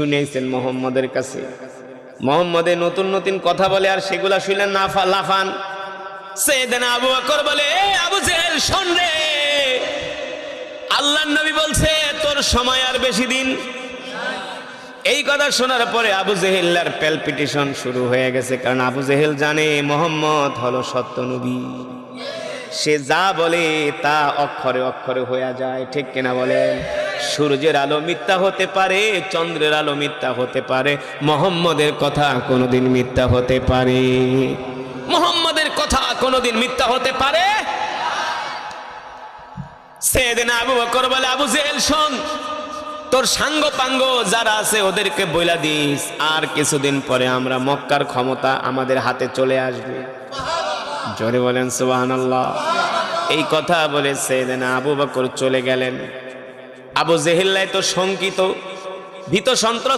শুনেছেন মোহাম্মদের কাছে। মোহাম্মদে নতুন নতুন কথা বলে আর সেগুলা শুনলেন না লাফান। সাইয়েদনা আবু বকর বলে, আবু জেহেল শোন রে, আল্লাহর নবী বলছে তোর সময় আর বেশি দিন। এই কথা শোনার পরে আবু জেহেলের প্যালপিটেশন শুরু হয়ে গেছে, কারণ আবু জেহেল জানে মোহাম্মদ হলো সত্য নবী। সে যা বলে তা অক্ষরে অক্ষরে হয়ে যায়, ঠিক কিনা বলেন? সূর্যের আলো মিথ্যা হতে পারে, চন্দ্রের আলো মিথ্যা হতে পারে, মোহাম্মদের কথা কোনোদিন মিথ্যা হতে পারে? মোহাম্মদের কথা কোনোদিন মিথ্যা হতে পারে? সাইয়েদনা আবু বকর বলে, আবু জেহেল শোন, তোর সাঙ্গ পাঙ্গ যারা আছে ওদেরকে বইলা দিস, আর কিছুদিন পরে আমরা মক্কার ক্ষমতা আমাদের হাতে চলে আসবে। জোরে বলেন সুবহানাল্লাহ। এই কথা বলে সাইয়েদনা আবু বকর চলে গেলেন। আবু জেহেল তো শঙ্কিত, ভীত সন্ত্রস্ত।